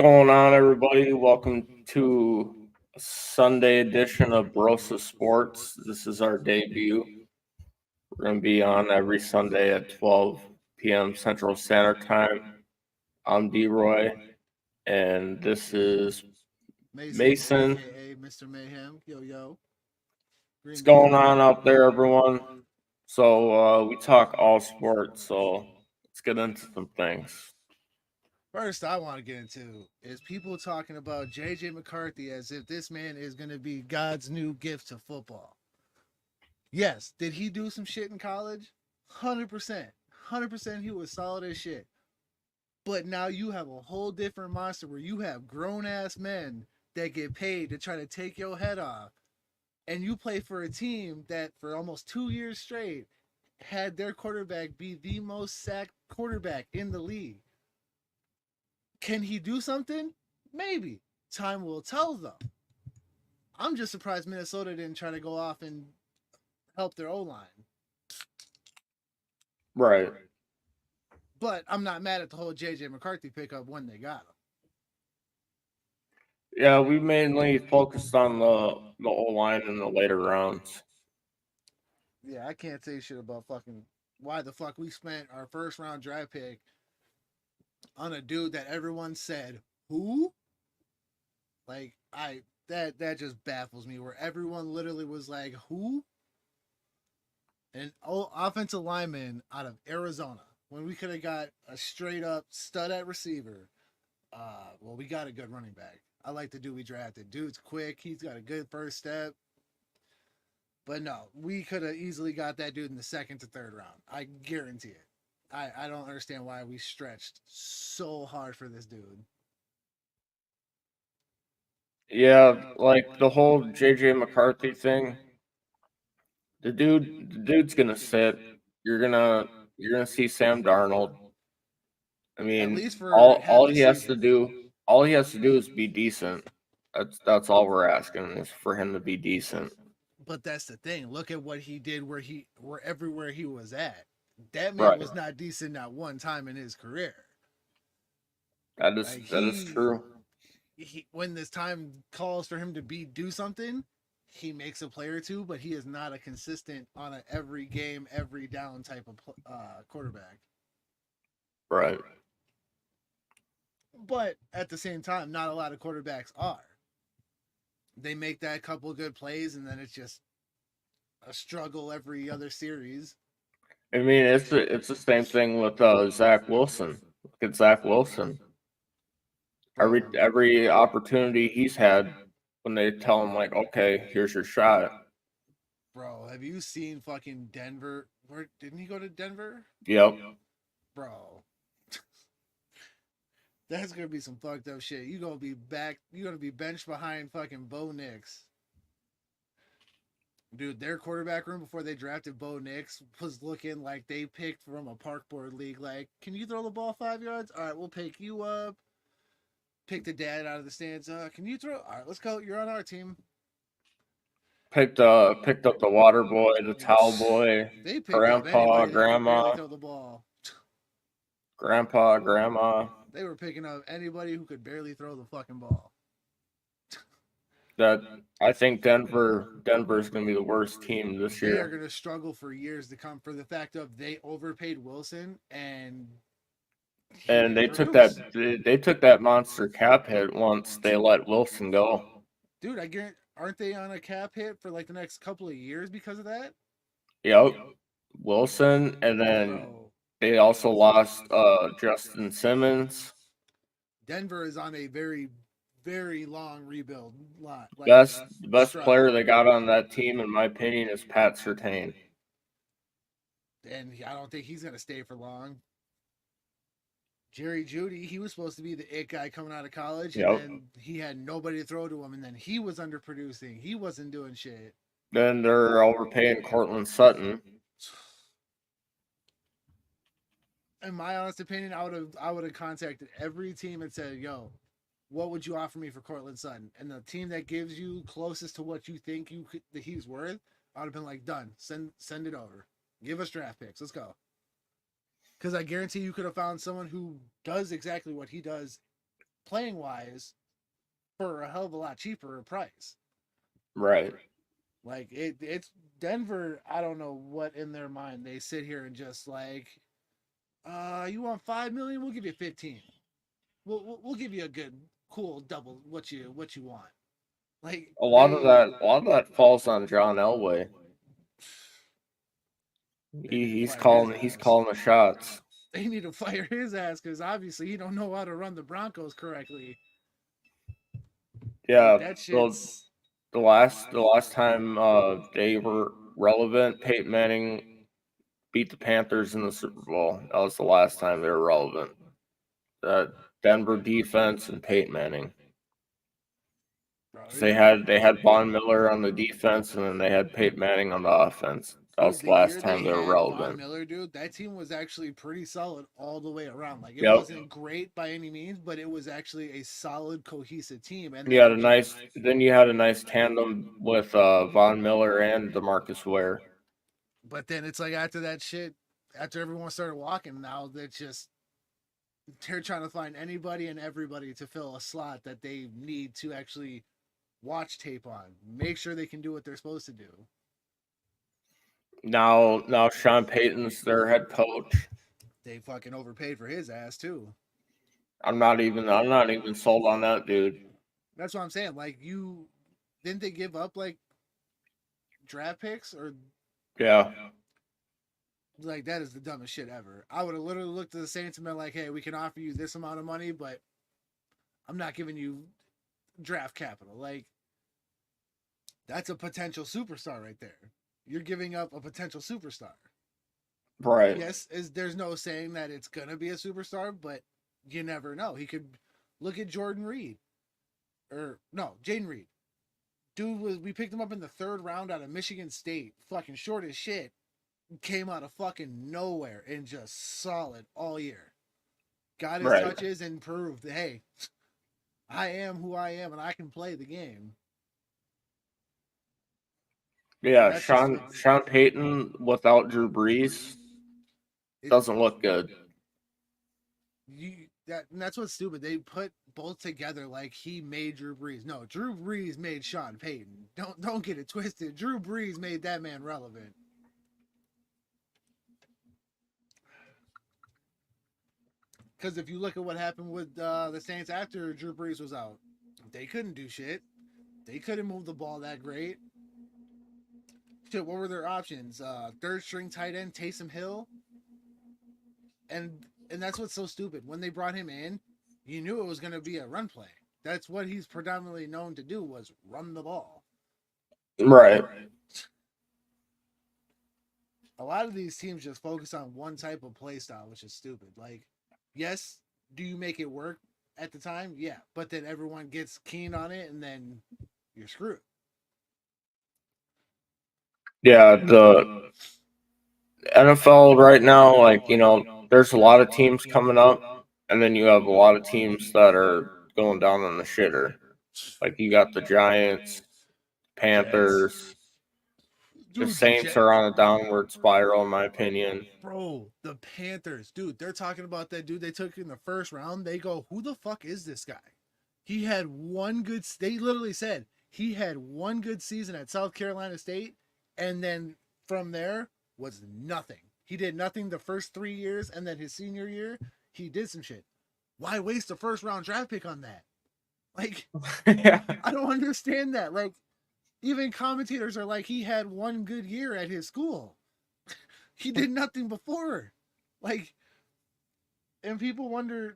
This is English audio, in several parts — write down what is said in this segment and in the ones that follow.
going on, everybody? Welcome to a Sunday edition of Broseph Sports. This is our debut. We're going to be on every Sunday at 12 p.m. Central Standard Time. I'm D-Roy, and this is Mason, Mason. aka Mr. Mayhem. Yo, yo. What's Green going beans. on out there, everyone? So, we talk all sports, so let's get into some things. First, I want to get into is people talking about JJ McCarthy as if this man is going to be God's new gift to football. Yes, did he do some shit in college? 100%. 100% he was solid as shit. But now you have a whole different monster where you have grown ass men that get paid to try to take your head off. And you play for a team that for almost 2 years straight had their quarterback be the most sacked quarterback in the league. Can he do something? Maybe. Time will tell, though. I'm just surprised Minnesota didn't try to go off and help their O line. Right. But I'm not mad at the whole JJ McCarthy pickup when they got him. Yeah, we mainly focused on the O line in the later rounds. Yeah, I can't say shit about fucking why the fuck we spent our first round draft pick on a dude that everyone said, who? Like, that just baffles me where everyone literally was like, who? An offensive lineman out of Arizona when we could have got a straight up stud at receiver. Well, we got a good running back. I like the dude we drafted. Dude's quick. He's got a good first step. But no, we could have easily got that dude in the second to third round. I guarantee it. I don't understand why we stretched so hard for this dude. Yeah, like the whole JJ McCarthy thing. The dude's gonna sit. You're gonna you're gonna see Sam Darnold. I At mean, least for all half all the he has to season. do all he has to do is be decent. That's all we're asking is for him to be decent. But that's the thing. Look at what he did where everywhere he was at. That man Right. was not decent not one time in his career. That is Like that is true. he when this time calls for him to do something, he makes a play or two, but he is not a consistent on a every game, every down type of quarterback. Right. But at the same time, not a lot of quarterbacks are. They make that couple good plays, and then it's just a struggle every other series. I mean, it's the same thing with Zach Wilson. Look at Zach Wilson. Every Bro, every opportunity he's had when they tell him like, okay, here's your shot. bro, have you seen fucking Denver? Where didn't he go to Denver? Yep. Bro, that's gonna be some fucked up shit. You gonna be back. You gonna be benched behind fucking Bo Nix. Dude, their quarterback room before they drafted Bo Nix was looking like they picked from a park board league. Like, can you throw the ball 5 yards? All right, we'll pick you up. Pick the dad out of the stands. Can you throw? All right, let's go. You're on our team. Picked up the water boy, the towel boy, They picked up grandpa, anybody that could grandma, barely throw the ball. grandpa, grandma. They were picking up anybody who could barely throw the fucking ball. That I think Denver's gonna be the worst team this They are year. going to struggle for years to come for the fact of they overpaid Wilson and he And didn't they took produce. that monster cap hit once they let Wilson go. Dude, I guarantee, aren't they on a cap hit for like the next couple of years because of that? Yep. Wilson, and then Bro, they also lost Justin Simmons. Denver is on a very, very long rebuild lot, like The best stride. player they got on that team, in my opinion, is Pat Surtain. And I don't think he's going to stay for long. Jerry Judy, he was supposed to be the it guy coming out of college, and Yep. then he had nobody to throw to him, and then he was underproducing. He wasn't doing shit. Then they're overpaying Cortland Sutton. In my honest opinion, I would have contacted every team and said, "Yo, what would you offer me for Cortland Sutton?" And the team that gives you closest to what you think that he's worth, I would have been like, "Done. Send it over. Give us draft picks. Let's go." Because I guarantee you could have found someone who does exactly what he does, playing wise for a hell of a lot cheaper price. Right. Like it's Denver. I don't know what in their mind they sit here and just like, you want 5 million? We'll give you 15. We'll give you a good, cool double. What you want? Like A lot of that falls on John Elway. they need to fire his He's ass. calling the shots. They need to fire his ass because obviously he don't know how to run the Broncos correctly. Yeah, Like that well, shit's the last time they were relevant, Peyton Manning beat the Panthers in the Super Bowl. That was the last time they were relevant. That Denver defense and Peyton Manning. bro. 'Cause they had Von Miller on the defense, and then they had Peyton Manning on the offense. That was Dude, the the year last they time they were had Von relevant. Miller, dude, that team was actually pretty solid all the way around. Like it Yep. wasn't great by any means, but it was actually a solid, cohesive team. And You had then you had a nice tandem with Von Miller and DeMarcus Ware. but then it's like after that shit, after everyone started walking, now they're trying to find anybody and everybody to fill a slot that they need to actually watch tape on, make sure they can do what they're supposed to do. Now Sean Payton's their head coach. They fucking overpaid for his ass too. I'm not even sold on that dude. That's what I'm saying. Like you didn't they give up like draft picks or Yeah. like that is the dumbest shit ever. I would have literally looked at the Saints and been like, "Hey, we can offer you this amount of money, but I'm not giving you draft capital." Like that's a potential superstar right there. You're giving up a potential superstar. Right. Yes, there's no saying that it's gonna be a superstar, but you never know. He could look at Jordan Reed, or no, Jaden Reed. We picked him up in the 3rd round out of Michigan State, fucking short as shit. Came out of fucking nowhere and just solid all year. Got his touches and proved, hey, I am who I am and I can play the game. Yeah, Sean Payton without Drew Brees doesn't look good. That's what's stupid. They put both together like he made Drew Brees. No, Drew Brees made Sean Payton. Don't get it twisted. Drew Brees made that man relevant. Because if you look at what happened with the Saints after Drew Brees was out, they couldn't do shit. They couldn't move the ball that great. Shit, what were their options? 3rd string tight end Taysom Hill, and that's what's so stupid. When they brought him in, you knew it was going to be a run play. That's what he's predominantly known to do, was run the ball. Right. A lot of these teams just focus on one type of play style, which is stupid. Like, yes, do you make it work at the time? Yeah, but then everyone gets keen on it, and then you're screwed. Yeah, the NFL right now, like, there's a lot of teams coming up, and then you have a lot of teams that are going down on the shitter. Like, you got the Giants, Panthers. Dude, the Saints are on a downward spiral, in my opinion. Bro, the Panthers, dude, they're talking about that dude they took in the 1st round. They go, who the fuck is this guy? He had one good, they literally said he had one good season at South Carolina State, and then from there was nothing. He did nothing the first 3 years, and then his senior year, he did some shit. Why waste a 1st round draft pick on that? Like, Yeah. I don't understand that. Like, even commentators are like, he had one good year at his school. He did nothing before. Like, and people wonder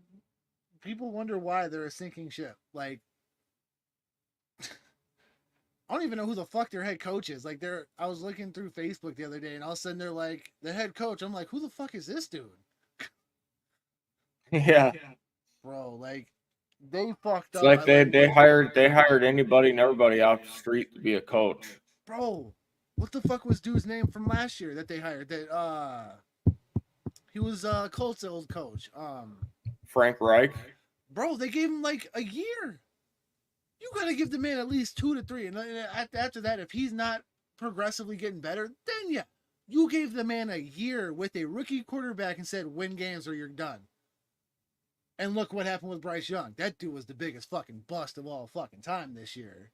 why they're a sinking ship. Like, I don't even know who the fuck their head coach is. Like, I was looking through Facebook the other day, and all of a sudden they're like, the head coach. I'm like, who the fuck is this dude? Yeah. Bro, like, they fucked It's up. like they hired anybody and everybody off the street to be a coach. Bro, what the fuck was dude's name from last year that they hired? That he was Colts' old coach. Frank Reich. Bro, they gave him like a year. You gotta give the man at least 2 to 3, and after that, if he's not progressively getting better, then yeah, you gave the man a year with a rookie quarterback and said win games or you're done. And look what happened with Bryce Young. That dude was the biggest fucking bust of all fucking time this year.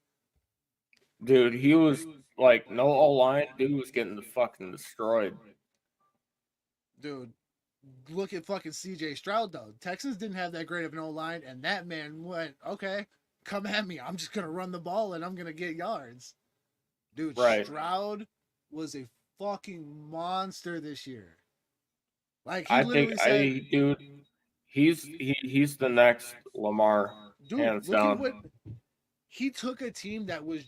Dude, he was like no O-line. Dude was getting fucking destroyed. Dude, look at fucking CJ Stroud though. Texans didn't have that great of an O-line, and that man went, okay, come at me. I'm just gonna run the ball and I'm gonna get yards. Dude, Right. Stroud was a fucking monster this year. Like he I think literally said, dude, he's the next Lamar, dude, hands look at down. what he took a team that was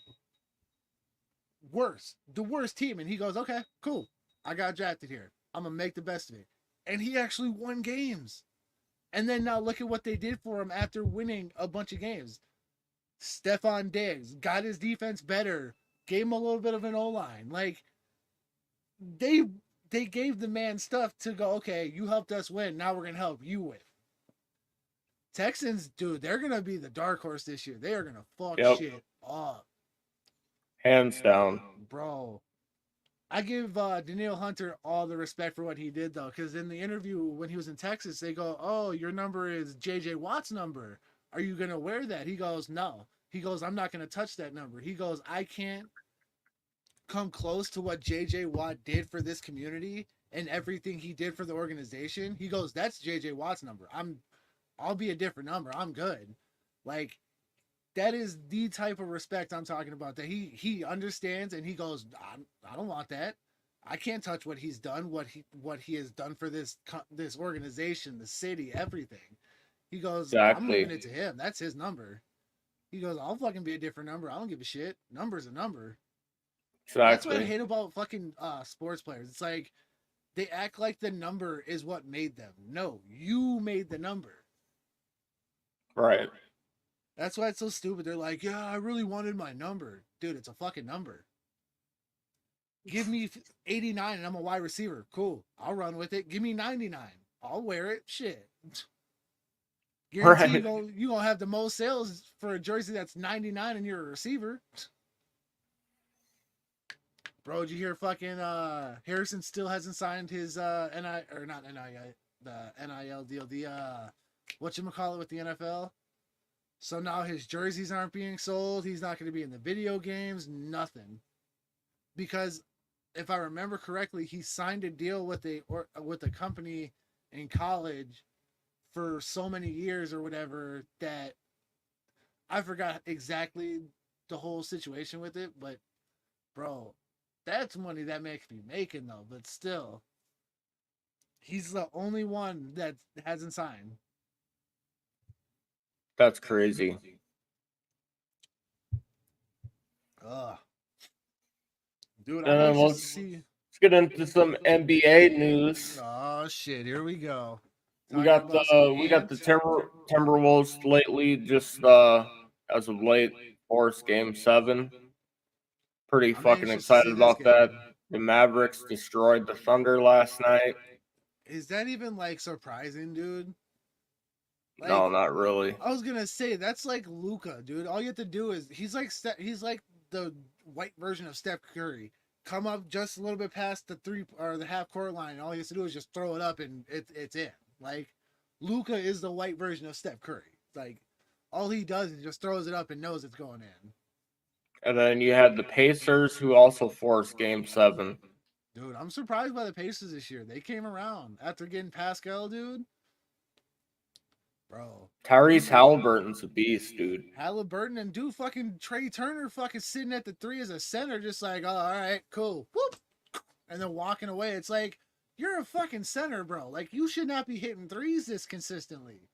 worse, the worst team, and he goes, okay, cool. I got drafted here. I'm gonna make the best of it. And he actually won games. And then now look at what they did for him after winning a bunch of games. Stephon Diggs got his defense better, gave him a little bit of an O-line. Like they gave the man stuff to go, okay, you helped us win. Now we're gonna help you win. Texans, dude, they're gonna be the dark horse this year. They are gonna fuck shit up. Hands down. Bro. I give Danielle Hunter all the respect for what he did though, because in the interview when he was in Texas, they go, "Oh, your number is JJ Watt's number. Are you gonna wear that?" He goes, "No." He goes, "I'm not gonna touch that number." He goes, "I can't come close to what JJ Watt did for this community and everything he did for the organization." He goes, "That's JJ Watt's number. I'll be a different number. I'm good." Like that is the type of respect I'm talking about. That he understands and he goes, I don't want that. I can't touch what he's done, what he has done for this organization, the city, everything. He goes, I'm leaving it to him. That's his number. He goes, I'll fucking be a different number. I don't give a shit. Number's a number. Exactly. That's what I hate about fucking sports players. It's like they act like the number is what made them. No, you made the number. Right. That's why it's so stupid. They're like, yeah, I really wanted my number. Dude, it's a fucking number. Give me 89 and I'm a wide receiver. Cool. I'll run with it. Give me 99. I'll wear it. Shit. Guarantee you gonna have the most sales for a jersey that's 99 and you're a receiver. Bro, did you hear fucking Harrison still hasn't signed his the NIL deal, the whatchamacallit with the NFL? So now his jerseys aren't being sold. He's not going to be in the video games, nothing. Because if I remember correctly, he signed a deal with a company in college for so many years or whatever that I forgot exactly the whole situation with it, but bro, that's money that man could be making though, but still. He's the only one that hasn't signed. That's crazy. Ugh. Dude, I'm anxious to see. Let's get into some NBA news. Oh shit, here we go. We got the Timberwolves lately, just as of late, forced Game 7. Pretty fucking excited about that. The Mavericks destroyed the Thunder last night. Is that even like surprising, dude? Like, no, not really. I was gonna say that's like Luka, dude. All you have to do is he's like the white version of Steph Curry. Come up just a little bit past the three or the half court line, and all he has to do is just throw it up, and it's in. Like Luka is the white version of Steph Curry. Like all he does is just throws it up and knows it's going in. And then you had the Pacers, who also forced Game 7. Dude, I'm surprised by the Pacers this year. They came around after getting Pascal, dude. Bro. Tyrese Halliburton's a beast, dude. Halliburton and dude fucking Trey Turner fucking sitting at the 3 as a center, just like, oh, all right, cool. Whoop. And then walking away. It's like, you're a fucking center, bro. Like, you should not be hitting threes this consistently.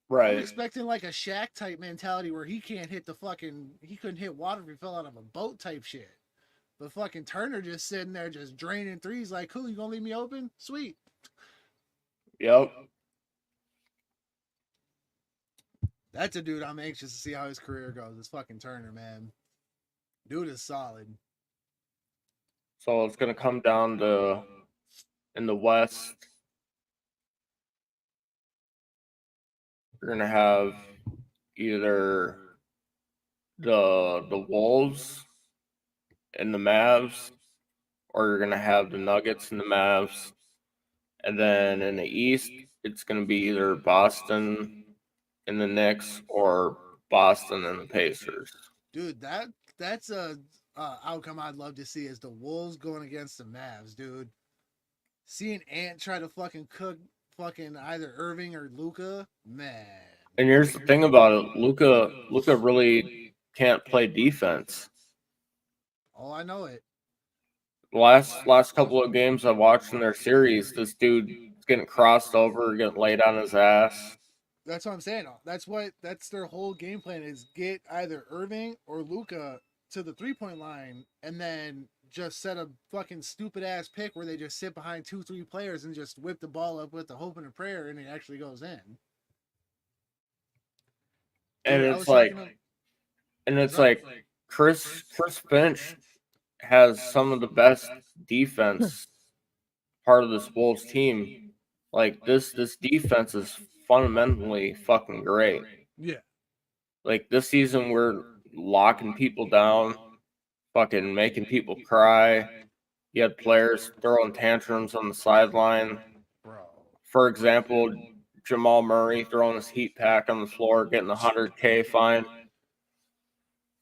Right. I'm expecting like a Shaq type mentality where he couldn't hit water if he fell out of a boat type shit. But fucking Turner just sitting there just draining threes like, cool, you gonna leave me open? Sweet. Yep. That's a dude I'm anxious to see how his career goes. It's fucking Turner, man. Dude is solid. So it's going to come down to, in the West, you're going to have either the Wolves and the Mavs, or you're going to have the Nuggets and the Mavs. And then in the East, it's going to be either Boston and the Knicks or Boston and the Pacers. Dude, that's a outcome I'd love to see is the Wolves going against the Mavs, dude. Seeing Ant try to fucking cook fucking either Irving or Luca, man. And here's the thing about it, Luca really can't play defense. Oh, I know it. Last couple of games I watched in their series, this dude is getting crossed over, getting laid on his ass. That's what I'm saying. That's their whole game plan is get either Irving or Luca to the 3-point line and then just set a fucking stupid ass pick where they just sit behind 2-3 players and just whip the ball up with the hope and a prayer and it actually goes in. And Dude, it's like Chris Finch has some of the best defense part of this Wolves team. Like this defense is fundamentally fucking great. Yeah. Like this season we're locking people down, fucking making people cry. You had players throwing tantrums on the sideline. Bro. For example, Jamal Murray throwing his heat pack on the floor, getting a $100K fine.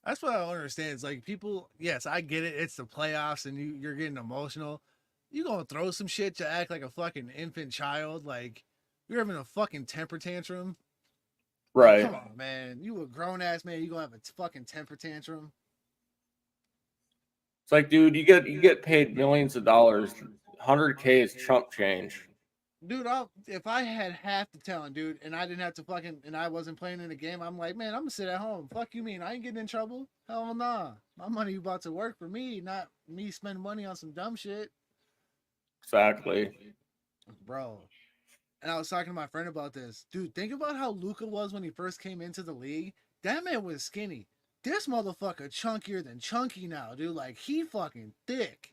That's what I don't understand. It's like people, yes, I get it. It's the playoffs and you're getting emotional. You gonna throw some shit to act like a fucking infant child, like you're having a fucking temper tantrum. Right. Like, come on, man. You a grown ass man. You gonna have a fucking temper tantrum? It's like, dude, you get paid millions of dollars. 100K is chump change. Dude, if I had half the talent, dude, and I didn't have to fucking, and I wasn't playing in a game, I'm like, man, I'm gonna sit at home. Fuck you mean? I ain't getting in trouble? Hell nah. My money about to work for me, not me spend money on some dumb shit. Exactly. Bro. And I was talking to my friend about this. Dude, think about how Luca was when he first came into the league. That man was skinny. This motherfucker chunkier than chunky now, dude. Like, he fucking thick.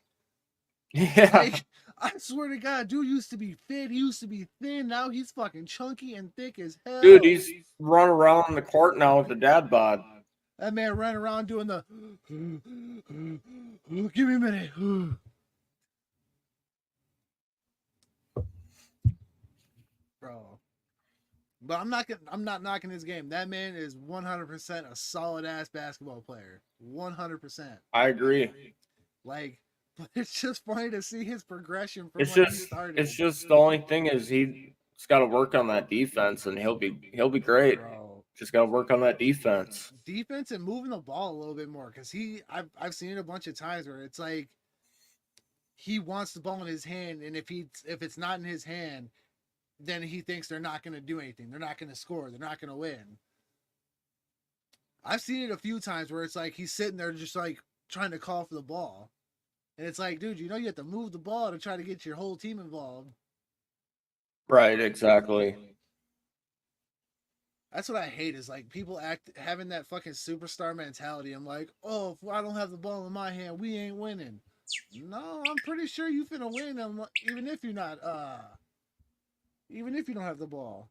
Yeah. Like, I swear to God, dude used to be fit. He used to be thin. Now he's fucking chunky and thick as hell. Dude, he's running around the court now with the dad bod. That man running around doing the give me a minute. Bro. But I'm not knocking his game. That man is 100% a solid ass basketball player. 100%. I agree. Like, but it's just funny to see his progression from It's when he just started. it's just the only thing is he's got to work on that defense and he'll be great. Bro. Just got to work on that defense. Defense and moving the ball a little bit more because I've seen it a bunch of times where it's like he wants the ball in his hand, and if it's not in his hand, then he thinks they're not going to do anything. They're not going to score. They're not going to win. I've seen it a few times where it's like he's sitting there just like trying to call for the ball. And it's like, dude, you know you have to move the ball to try to get your whole team involved. Right, exactly. That's what I hate is like people having that fucking superstar mentality. I'm like, oh, if I don't have the ball in my hand, we ain't winning. No, I'm pretty sure you finna win even if you're not even if you don't have the ball.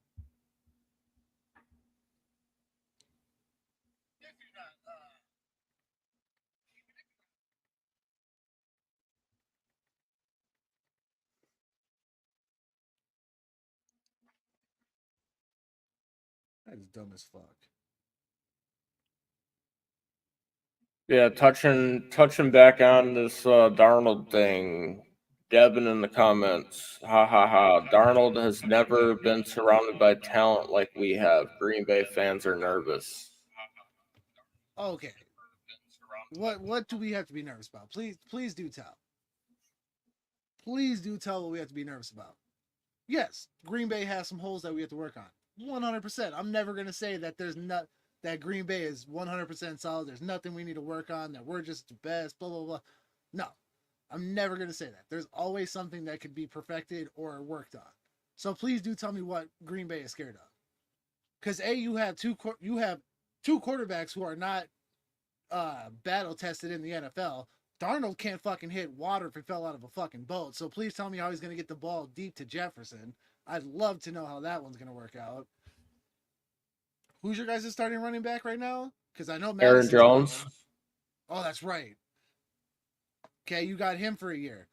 That's dumb as fuck. Yeah, touching back on this Darnold thing. Devin in the comments, ha ha ha. Darnold has never been surrounded by talent like we have. Green Bay fans are nervous. Okay. What do we have to be nervous about? Please do tell. Please do tell what we have to be nervous about. Yes, Green Bay has some holes that we have to work on. 100%. I'm never gonna say that that Green Bay is 100% solid. There's nothing we need to work on. That we're just the best. Blah blah blah. No, I'm never gonna say that. There's always something that could be perfected or worked on. So please do tell me what Green Bay is scared of. Because you have two quarterbacks who are not battle tested in the NFL. Darnold can't fucking hit water if he fell out of a fucking boat. So please tell me how he's going to get the ball deep to Jefferson. I'd love to know how that one's going to work out. Who's your guys' starting running back right now? Because I know Aaron Jones. Oh, that's right. Okay, you got him for a year.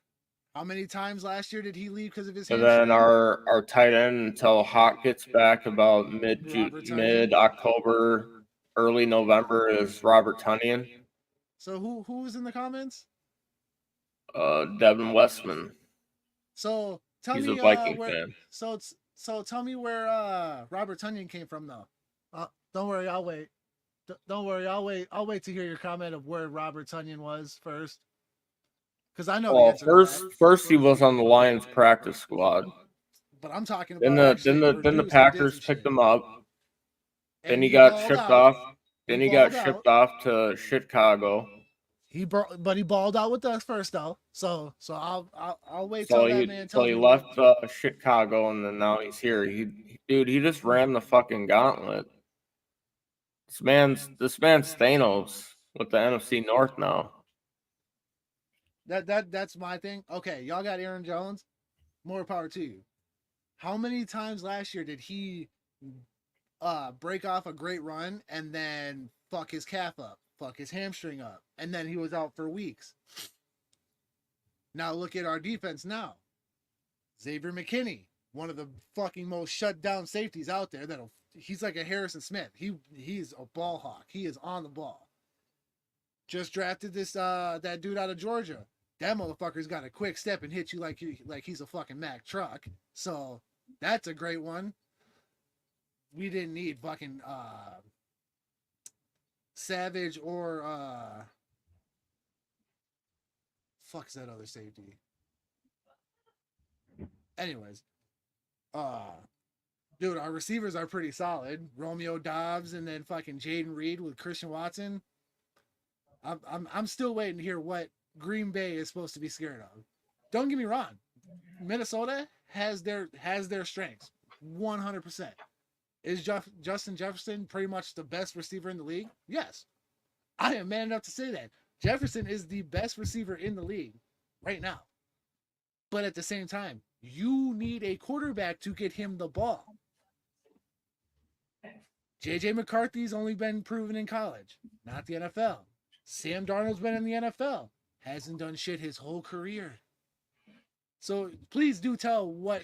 How many times last year did he leave because of his And hamstring? then our tight end until Hawk gets back about mid October, early November is Robert Tunyon. So who was in the comments? Devin Westman. So tell He's a me Viking where fan. so tell me where Robert Tunyon came from though. Don't worry, I'll wait. Don't worry, I'll wait to hear your comment of where Robert Tunyon was first. Because I know the Well, answer to that. first he was on the Lions practice squad. But I'm talking Then about then the Packers picked him up. Then he got shipped off. Then he got shipped off to Chicago. He balled out with us first though. So I'll wait So till that man tells he me. left Chicago and then now he's here. He just ran the fucking gauntlet. This man's Thanos with the NFC North now. That's my thing. Okay, y'all got Aaron Jones. More power to you. How many times last year did he break off a great run and then fuck his calf up, fuck his hamstring up, and then he was out for weeks? Now look at our defense now. Xavier McKinney, one of the fucking most shut down safeties out there. He's like a Harrison Smith. He's a ball hawk. He is on the ball. Just drafted this that dude out of Georgia. That motherfucker's got a quick step and hit you like he's a fucking Mack truck. So that's a great one. We didn't need fucking Savage or fuck's that other safety. Anyways, dude, our receivers are pretty solid. Romeo Dobbs and then fucking Jaden Reed with Christian Watson. I'm still waiting to hear what Green Bay is supposed to be scared of. Don't get me wrong, Minnesota has their strengths, 100%. Is Justin Jefferson pretty much the best receiver in the league? Yes, I am man enough to say that. Jefferson is the best receiver in the league right now. But at the same time, you need a quarterback to get him the ball. J.J. McCarthy's only been proven in college, not the NFL. Sam Darnold's been in the NFL, hasn't done shit his whole career. So please do tell what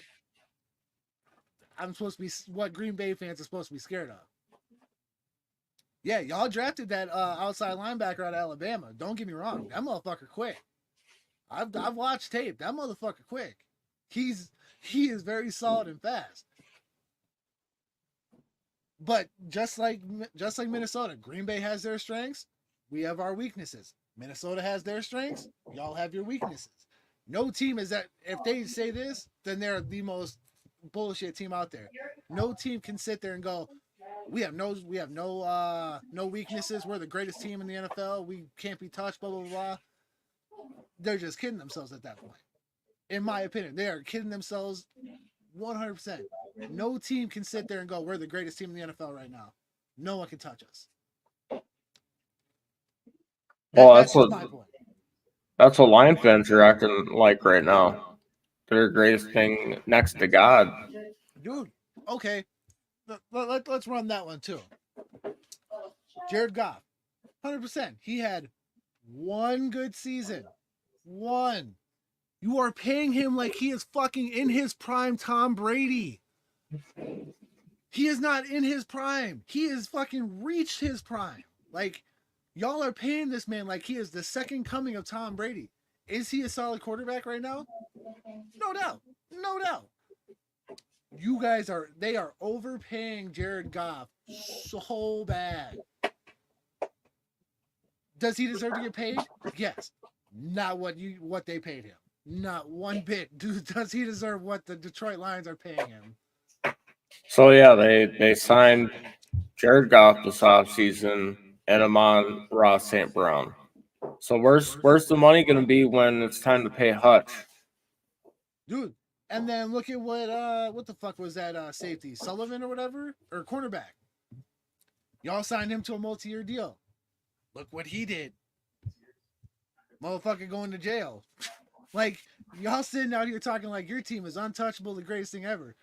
what Green Bay fans are supposed to be scared of. Yeah, y'all drafted that outside linebacker out of Alabama. Don't get me wrong, that motherfucker quick. I've watched tape. That motherfucker quick. He is very solid and fast. But just like Minnesota, Green Bay has their strengths. We have our weaknesses. Minnesota has their strengths. Y'all have your weaknesses. No team is that. If they say this, then they're the most bullshit team out there. No team can sit there and go, we have no weaknesses. We're the greatest team in the NFL. We can't be touched. Blah blah blah. They're just kidding themselves at that point. In my opinion, they are kidding themselves 100%. No team can sit there and go, we're the greatest team in the NFL right now. No one can touch us. That's my point. That's what Lion fans are acting like right now. They're the greatest thing next to God. Dude, okay. Let's run that one too. Jared Goff, 100%. He had one good season. One. You are paying him like he is fucking in his prime Tom Brady. He is not in his prime. He has fucking reached his prime. Like, y'all are paying this man like he is the second coming of Tom Brady. Is he a solid quarterback right now? No doubt. No doubt. You guys they are overpaying Jared Goff so bad. Does he deserve to get paid? Yes. Not what they paid him. Not one bit. Does he deserve what the Detroit Lions are paying him? So yeah, they signed Jared Goff this offseason and Amon-Ra St. Brown. So where's the money going to be when it's time to pay Hutch? Dude, and then look at what the fuck was that safety? Sullivan or whatever? Or cornerback. Y'all signed him to a multi-year deal. Look what he did. Motherfucker going to jail. Like, y'all sitting out here talking like your team is untouchable, the greatest thing ever.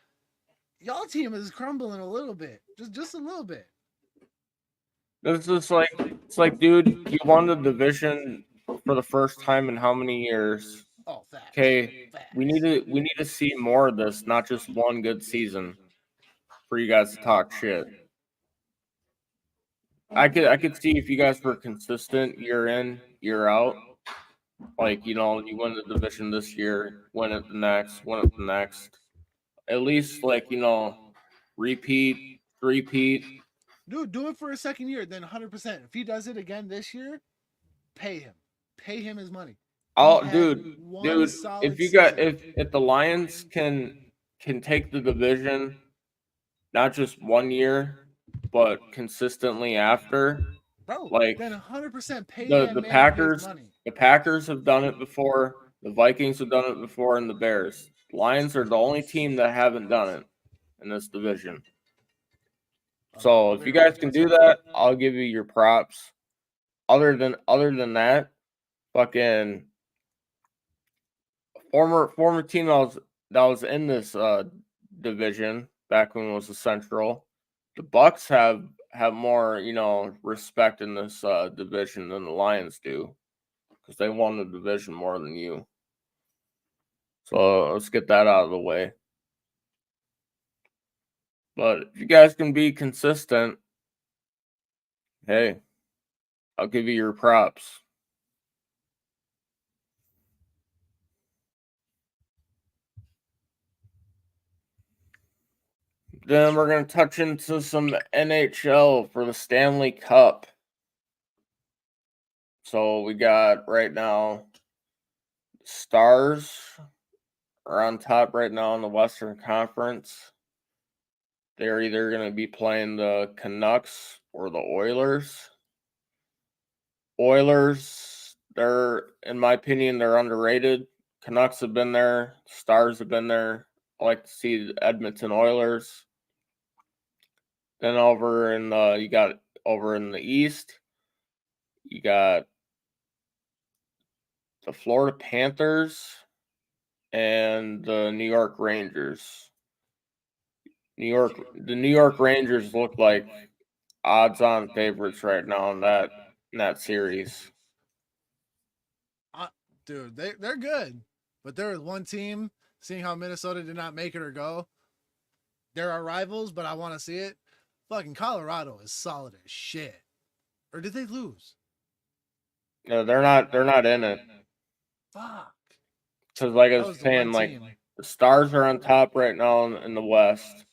Y'all team is crumbling a little bit. Just a little bit. It's like, dude, you won the division for the first time in how many years? Oh, facts. Okay, Facts. we need to see more of this, not just one good season for you guys to talk shit. I could see if you guys were consistent year in, year out. Like, you win the division this year, win it the next, win it the next. At least like, repeat, repeat. Dude, do it for a second year, then 100%. If he does it again this year, pay him. Pay him his money. Dude, solid if you got season. if the Lions can take the division not just one year, but consistently after, Bro, like then 100% pay the that the man his Packers, money. the Packers have done it before, the Vikings have done it before, and the Bears. Lions are the only team that haven't done it in this division. So if you guys can do that, I'll give you your props. Other than that, fucking former team that was in this division back when it was the Central. The Bucks have more respect in this division than the Lions do because they won the division more than you. So let's get that out of the way. But if you guys can be consistent, hey, I'll give you your props. Then we're going to touch into some NHL for the Stanley Cup. So we got right now Stars are on top right now in the Western Conference. They're either going to be playing the Canucks or the Oilers. Oilers, in my opinion, they're underrated. Canucks have been there. Stars have been there. I like to see the Edmonton Oilers. Then you got over in the East, you got the Florida Panthers and the New York Rangers. The New York Rangers look like odds-on favorites right now in that series. Dude, they're good. But there is one team, seeing how Minnesota did not make it or go. They're our rivals, but I want to see it. Fucking Colorado is solid as shit. Or did they lose? No, they're not in it. Fuck. Because like I That was was the saying, one like team. the Stars are on top right now in the West.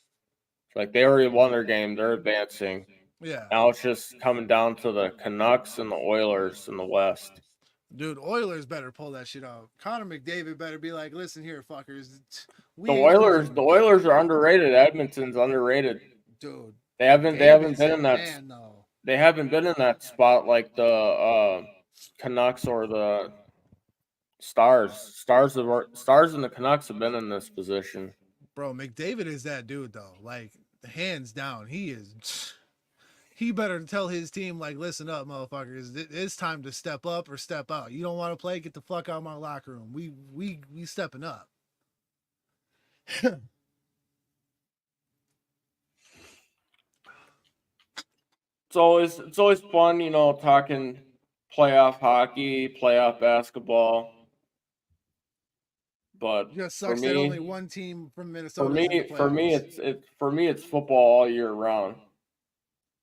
Like they already won their game, they're advancing. Yeah. Now it's just coming down to the Canucks and the Oilers in the West. Dude, Oilers better pull that shit off. Connor McDavid better be like, listen here, fuckers. The Oilers are underrated. Edmonton's underrated. Dude. They haven't been in that man, though. they haven't been in that spot like the Canucks or the Stars. Stars and the Canucks have been in this position. Bro, McDavid is that dude though. Like hands down, he is. He better tell his team like, listen up, motherfuckers. It's time to step up or step out. You don't want to play? Get the fuck out of my locker room. We stepping up. It's always fun, talking playoff hockey, playoff basketball. But It just for sucks that only me, one team from Minnesota is in the playoffs. for me, it's football all year round.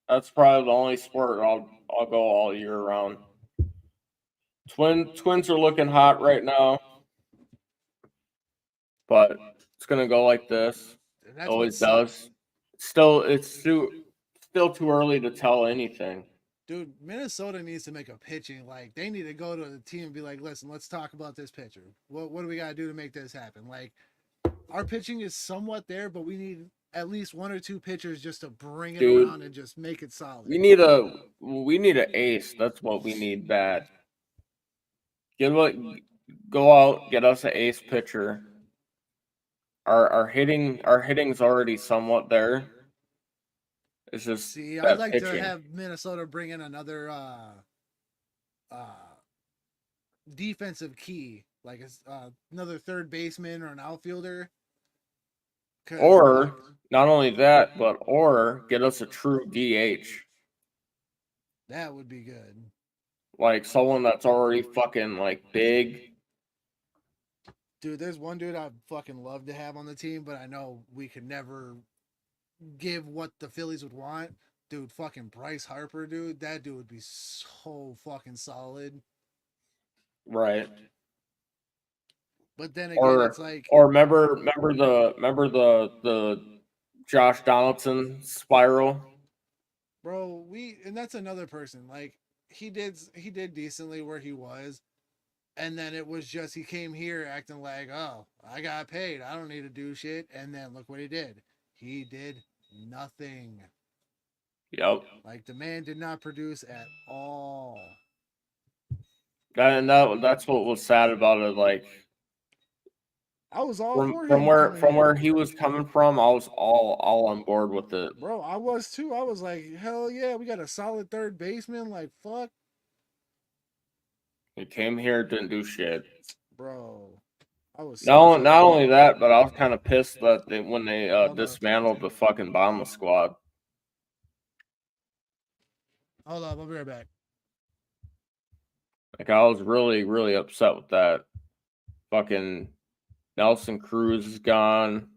That's probably the only sport I'll go all year round. Twins are looking hot right now, but it's gonna go like this. That's Always what sucks. does. Still too early to tell anything. Dude, Minnesota needs to make a pitching. Like they need to go to the team and be like, listen, let's talk about this pitcher. What do we gotta do to make this happen? Like our pitching is somewhat there, but we need at least one or two pitchers just to bring it around and just make it solid. We need an ace. That's what we need bad. Go out, get us an ace pitcher. Our hitting's already somewhat there. It's just I'd like pitching. to have Minnesota bring in another defensive key, like another third baseman or an outfielder. Or not only that, but get us a true DH. That would be good. Like someone that's already fucking like big, Dude, there's one dude I'd fucking love to have on the team, but I know we could never give what the Phillies would want. Dude, fucking Bryce Harper, dude. That dude would be so fucking solid. Right. But then again, it's like, Or remember the Josh Donaldson spiral? bro, and that's another person. Like he did decently where he was, and then it was just he came here acting like, oh, I got paid, I don't need to do shit, and then look what he did. He did nothing. Yep. Like the man did not produce at all. That's what was sad about it. Like I was all for him coming from here. where he was coming from, I was all on board with it. Bro, I was too. I was like, hell yeah, we got a solid third baseman. Like, fuck. He came here, didn't do shit. Bro, I was No, so not fucking only that, but I was kind of pissed that when they Hold up. dismantled the fucking bomber squad. Hold up, I'll be right back. Like I was really upset with that. Fucking Nelson Cruz is gone.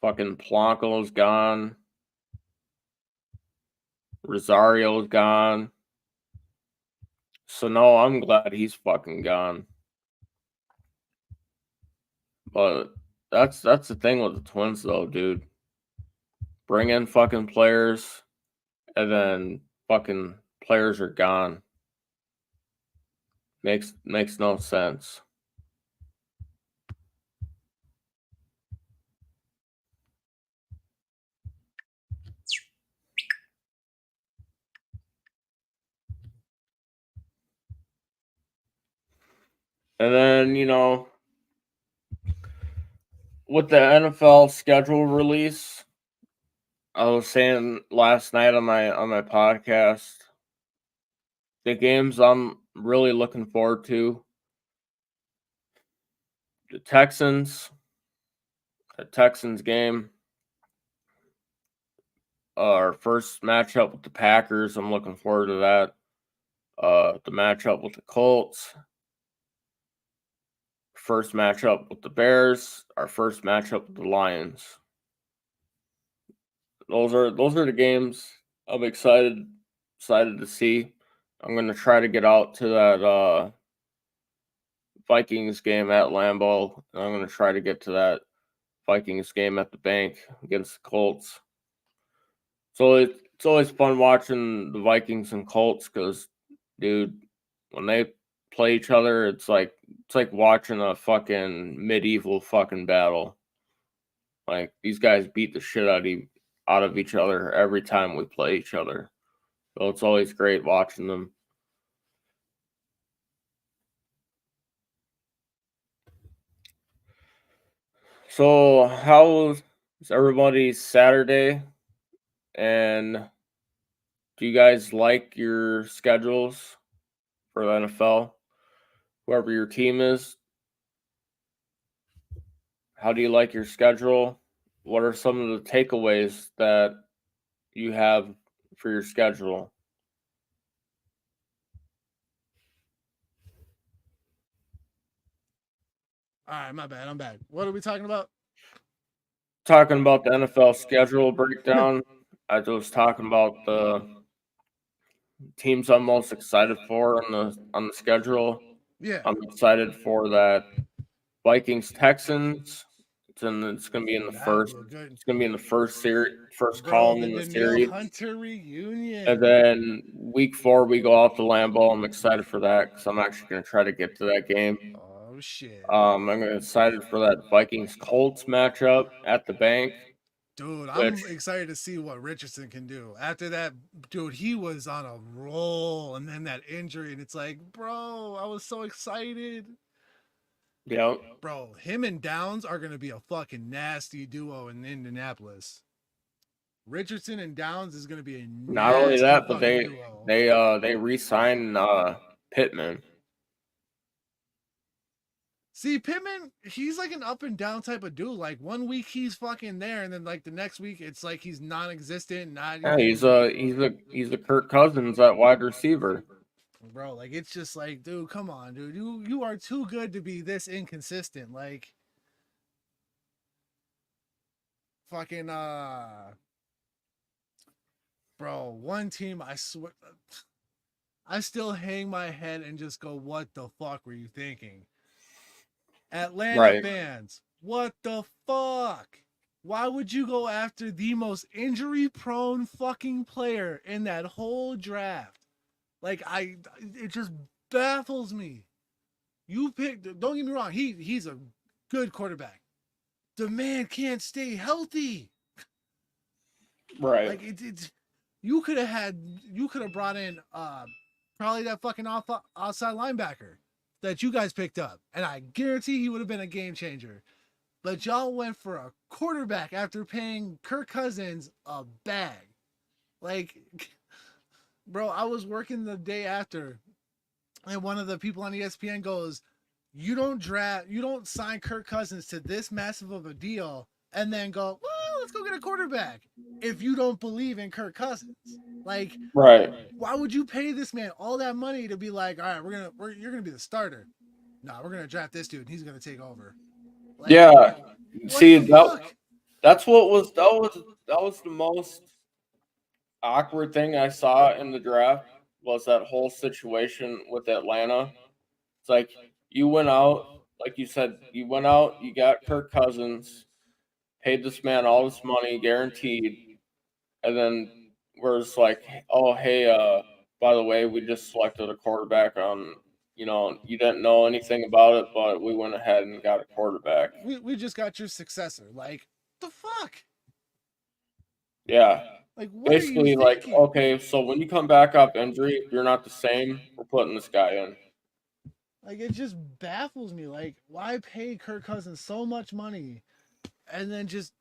Fucking Polanco's gone. Rosario's gone. So no, I'm glad he's fucking gone. But that's the thing with the Twins though, dude. Bring in fucking players and then fucking players are gone. Makes no sense. And then, with the NFL schedule release, I was saying last night on my podcast, the games I'm really looking forward to. The Texans game. Our first matchup with the Packers, I'm looking forward to that. The matchup with the Colts. First matchup with the Bears. Our first matchup with the Lions. Those are the games I'm excited to see. I'm gonna try to get out to that Vikings game at Lambeau. And I'm gonna try to get to that Vikings game at the bank against the Colts. So it's always fun watching the Vikings and Colts because, dude, when they play each other, it's like watching a fucking medieval fucking battle. Like these guys beat the shit out of each other every time we play each other. So it's always great watching them. So how is everybody's Saturday? And do you guys like your schedules for the NFL? Whoever your team is, how do you like your schedule? What are some of the takeaways that you have for your schedule? All right, my bad. I'm back. What are we talking about? Talking about the NFL schedule breakdown, I was talking about the teams I'm most excited for on the schedule. Yeah. I'm excited for that Vikings Texans. It's going to be in the That'll first. be a good. It's going to be in the first series, first Bro, column the in the Danielle series. Hunter reunion. And then week 4 we go out to Lambeau. I'm excited for that because I'm actually going to try to get to that game. Oh shit. I'm excited for that Vikings Colts matchup at the bank. Dude, I'm excited to see what Richardson can do. After that, dude, he was on a roll, and then that injury, and it's like, bro, I was so excited. Yeah. Bro, him and Downs are gonna be a fucking nasty duo in Indianapolis. Richardson and Downs is gonna be a nasty Not only that, but duo. they re-signed Pittman. See, Pittman, he's like an up and down type of dude. Like 1 week he's fucking there, and then like the next week it's like he's non-existent. Not Yeah, even. he's a Kirk Cousins at wide receiver. bro, like it's just like, dude, come on, dude. You are too good to be this inconsistent. Like fucking bro, one team I swear I still hang my head and just go, what the fuck were you thinking? Atlanta Right. fans, what the fuck? Why would you go after the most injury prone fucking player in that whole draft? Like it just baffles me. You picked, don't get me wrong, he's a good quarterback. The man can't stay healthy. Right. Like you could have brought in probably that fucking outside linebacker that you guys picked up, and I guarantee he would have been a game changer. But y'all went for a quarterback after paying Kirk Cousins a bag. Like, bro, I was working the day after, and one of the people on ESPN goes, you don't sign Kirk Cousins to this massive of a deal and then go, well, let's go get a quarterback if you don't believe in Kirk Cousins. Like, Right. why would you pay this man all that money to be like, all right, you're gonna be the starter. Nah, we're gonna draft this dude and he's gonna take over. Like, Yeah. what See the fuck? that's what was that was the most awkward thing I saw in the draft was that whole situation with Atlanta. It's like you went out, like you said, you went out, you got Kirk Cousins, paid this man all this money guaranteed, and then we're just like, oh hey, by the way, we just selected a quarterback on, you didn't know anything about it, but we went ahead and got a quarterback. We just got your successor. Like, the fuck? Yeah. Like, what are you Basically like, thinking? okay, so when you come back off injury, if you're not the same, we're putting this guy in. Like, it just baffles me. Like, why pay Kirk Cousins so much money and then just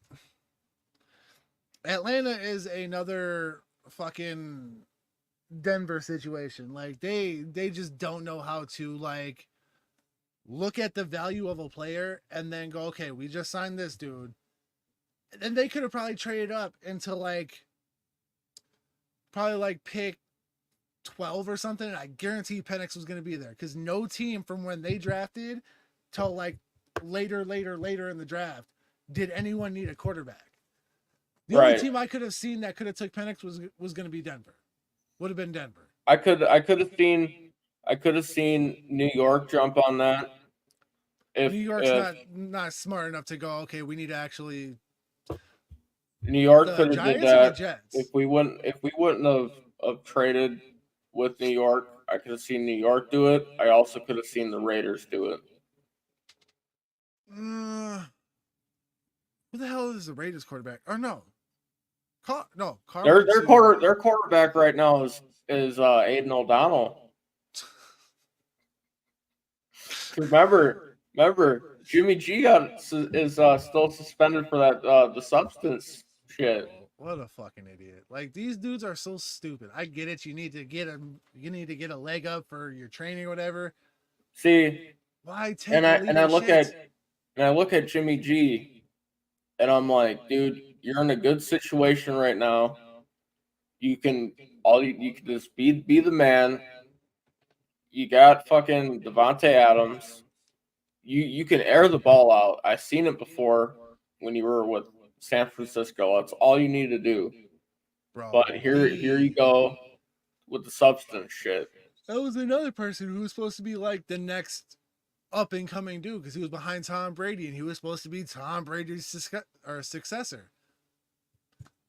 Atlanta is another fucking Denver situation. Like they just don't know how to like look at the value of a player and then go, okay, we just signed this dude. And they could have probably traded up into like probably like pick 12 or something. And I guarantee Penix was going to be there because no team from when they drafted till like later in the draft did anyone need a quarterback. The only Right. team I could have seen that could have took Penix was going to be Denver. Would have been Denver. I could have seen New York jump on that New York's not smart enough to go, okay, we need to actually New York the could have did Giants or the that Jets. if we wouldn't have traded with New York. I could have seen New York do it. I also could have seen the Raiders do it. Who the hell is the Raiders quarterback? Or no. Carr Their quarterback right now is Aiden O'Donnell. Remember, Jimmy G is still suspended for that the substance shit. What a fucking idiot! Like these dudes are so stupid. I get it. You need to get a leg up for your training or whatever. See, Why take and I look shit? at Jimmy G, and I'm like, dude, you're in a good situation right now. You can you can just be the man. You got fucking Devontae Adams. You can air the ball out. I've seen it before when you were with San Francisco. That's all you need to do. Bro, But here you go with the substance shit. That was another person who was supposed to be like the next up and coming dude because he was behind Tom Brady and he was supposed to be Tom Brady's successor.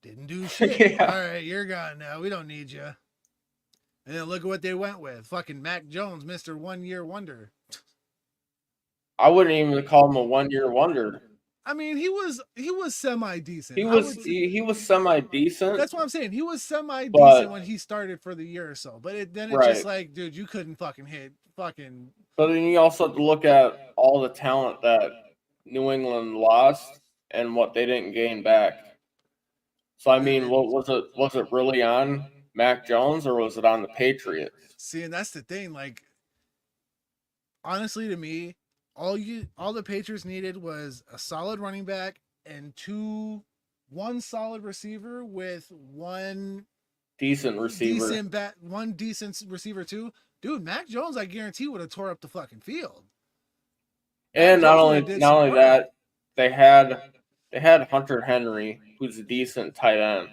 Didn't do shit. Yeah. All right, you're gone now. We don't need you. And then look at what they went with. Fucking Mac Jones, Mr. 1 year wonder. I wouldn't even call him a 1 year wonder. I mean, he was semi decent. He was semi decent. That's what I'm saying. He was semi decent when he started for the year or so. But then it's just like, dude, you couldn't fucking hit fucking. But then you also have to look at all the talent that New England lost and what they didn't gain back. So I mean, what was it? Was it really on Mac Jones or was it on the Patriots? See, and that's the thing. Like, honestly, to me, all the Patriots needed was a solid running back and one solid receiver with one decent receiver. One decent receiver too. Dude, Mac Jones, I guarantee, would have tore up the fucking field. And Mac Jones would've did some work. that, they had Hunter Henry, who's a decent tight end.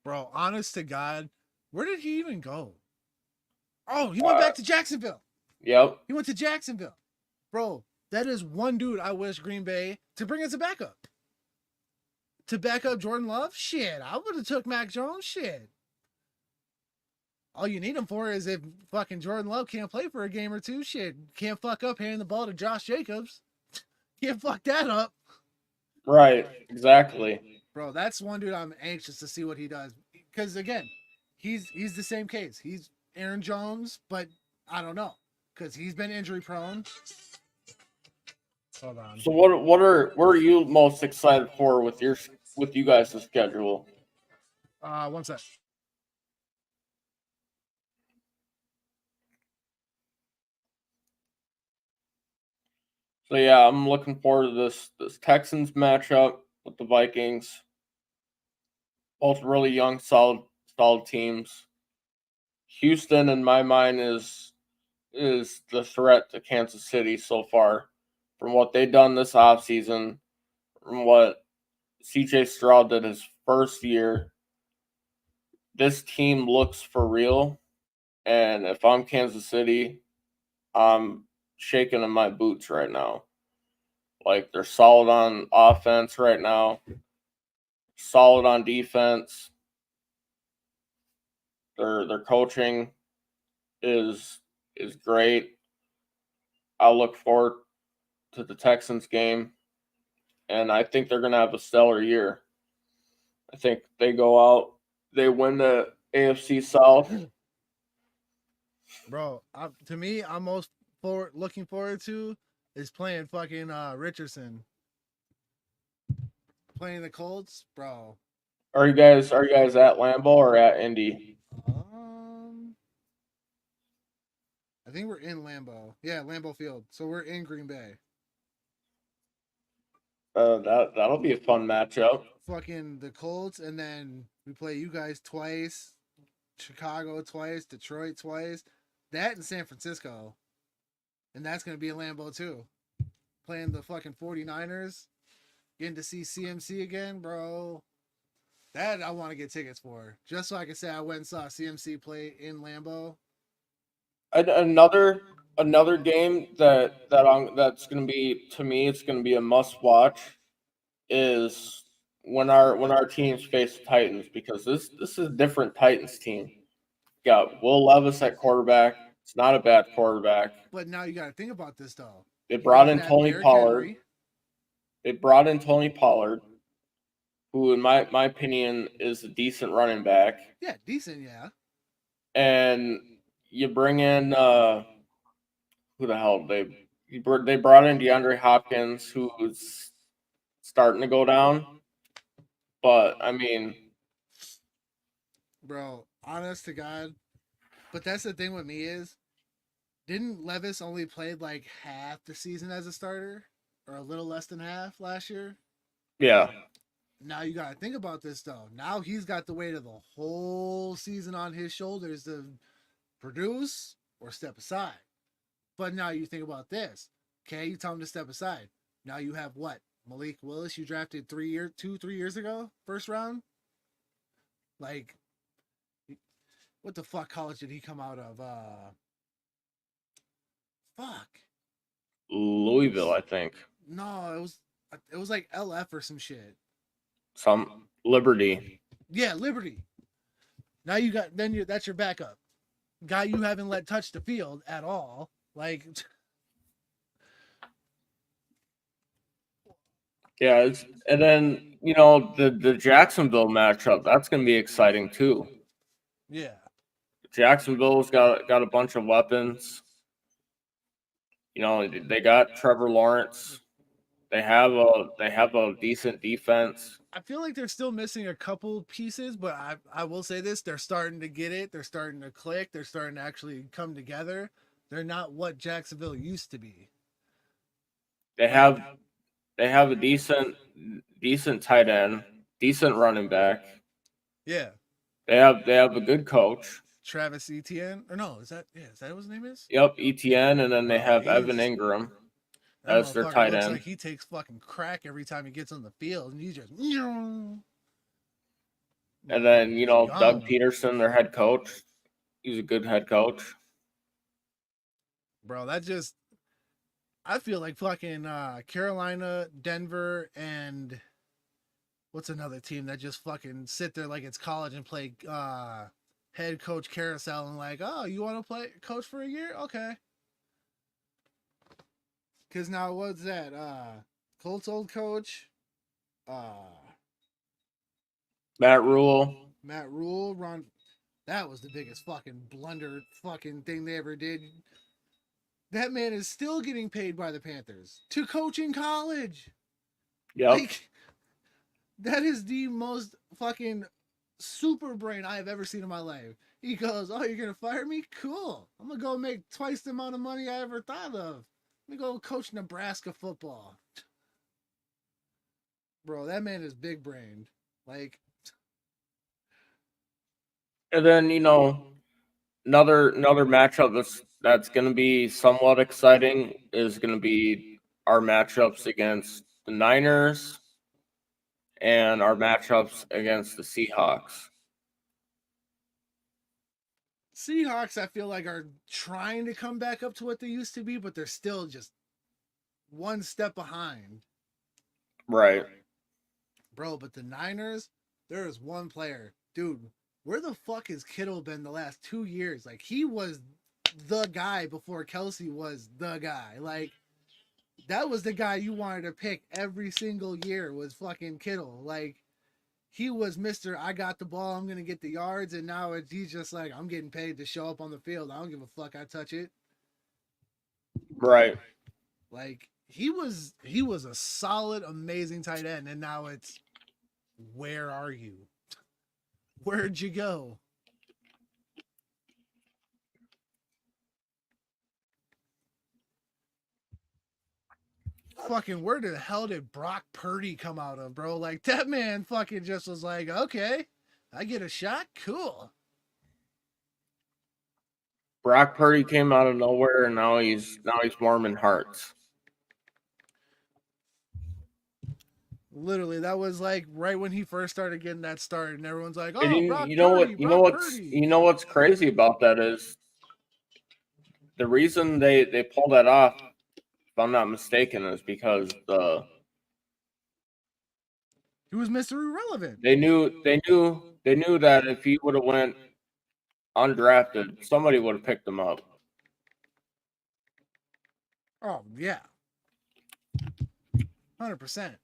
Bro, honest to God, where did he even go? Oh, he went back to Jacksonville. Yep. He went to Jacksonville. Bro, that is one dude I wish Green Bay to bring as a backup. To back up Jordan Love? Shit, I would have took Mac Jones. Shit. All you need him for is if fucking Jordan Love can't play for a game or two. Shit, can't fuck up handing the ball to Josh Jacobs. Can't fuck that up. Right, exactly. Bro, that's one dude I'm anxious to see what he does. Because again, he's the same case. He's Aaron Jones, but I don't know. Because he's been injury prone. Hold on. So what are you most excited for with you guys' schedule? One sec. So yeah, I'm looking forward to this Texans matchup with the Vikings. Both really young, solid teams. Houston, in my mind, is the threat to Kansas City so far. From what they've done this offseason, from what CJ Stroud did his first year, this team looks for real. And if I'm Kansas City, I'm shaking in my boots right now. Like, they're solid on offense right now, solid on defense. Their coaching is great. I'll look forward to the Texans game, and I think they're going to have a stellar year. I think they go out, they win the AFC South. Bro, to me, I'm most looking forward to is playing fucking Richardson. Playing the Colts, bro. Are you guys at Lambeau or at Indy? I think we're in Lambeau. Yeah, Lambeau Field. So we're in Green Bay. That'll be a fun matchup. Fucking the Colts, and then we play you guys twice, Chicago twice, Detroit twice, that in San Francisco, and that's gonna be a Lambeau too. Playing the fucking 49ers, getting to see CMC again, bro. That I want to get tickets for, just so I can say I went and saw CMC play in Lambeau. Another game that's gonna be, to me, it's gonna be a must watch is when our teams face the Titans, because this is a different Titans team. You got Will Levis at quarterback. It's not a bad quarterback. But now you got to think about this though. They brought in Tony Pollard. Who, in my opinion, is a decent running back. Yeah, decent, yeah. And you bring in who the hell they brought in DeAndre Hopkins, who's starting to go down. But I mean, bro, honest to God, but that's the thing with me is, didn't Levis only played like half the season as a starter, or a little less than half last year? Yeah. Now you gotta think about this though. Now he's got the weight of the whole season on his shoulders to produce or step aside. But now you think about this. Okay, you tell him to step aside. Now you have what? Malik Willis, you drafted 3 years ago, first round. Like, what the fuck college did he come out of? Fuck. Louisville, I think. No, it was like LF or some shit. Some Liberty. Yeah, Liberty. Now you got that's your backup guy. You haven't let touch the field at all. Like, yeah, and then the Jacksonville matchup, that's gonna be exciting too. Yeah, Jacksonville's got a bunch of weapons. They got Trevor Lawrence. They have a decent defense. I feel like they're still missing a couple pieces, but I will say this: they're starting to get it. They're starting to click. They're starting to actually come together. They're not what Jacksonville used to be. They have a decent tight end, decent running back. Yeah. They have a good coach. Travis Etienne, or no? Is that what his name is? Yep, ETN, and then they Bro, have Evan he's Ingram that as their motherfucker tight looks end. like he takes fucking crack every time he gets on the field, and he just. And then, Doug Young. Peterson, their head coach. He's a good head coach. Bro, that just. I feel like fucking Carolina, Denver, and what's another team that just fucking sit there like it's college and play head coach carousel and like, oh, you want to play coach for a year? Okay. Because now what's that? Colts old coach, Matt Rule. Ron. That was the biggest fucking blunder fucking thing they ever did. That man is still getting paid by the Panthers to coach in college. Yep. Like, that is the most fucking super brain I have ever seen in my life. He goes, oh, you're going to fire me? Cool. I'm going to go make twice the amount of money I ever thought of. Let me go coach Nebraska football. Bro, that man is big brained. Like, And then, another matchup that's going to be somewhat exciting is going to be our matchups against the Niners and our matchups against the Seahawks. Seahawks, I feel like, are trying to come back up to what they used to be, but they're still just one step behind. Right. Bro, but the Niners, there is one player. Dude, where the fuck has Kittle been the last 2 years? Like, he was the guy before Kelsey was the guy. Like, that was the guy you wanted to pick every single year was fucking Kittle. Like, he was Mr. I got the ball, I'm going to get the yards, and now he's just like, I'm getting paid to show up on the field. I don't give a fuck, I touch it. Right. Like, he was a solid, amazing tight end, and now it's, where are you? Where'd you go? Fucking, where the hell did Brock Purdy come out of, bro? Like, that man fucking just was like, okay, I get a shot? Cool. Brock Purdy came out of nowhere, and now he's warming hearts. Literally, that was like right when he first started getting that start, and everyone's like, "Oh, And Brock you know Purdy, what? You know what's crazy about that is the reason they pulled that off, if I'm not mistaken, is because he was Mr. Irrelevant. they knew that if he would have went undrafted, somebody would have picked him up. Oh yeah, 100%.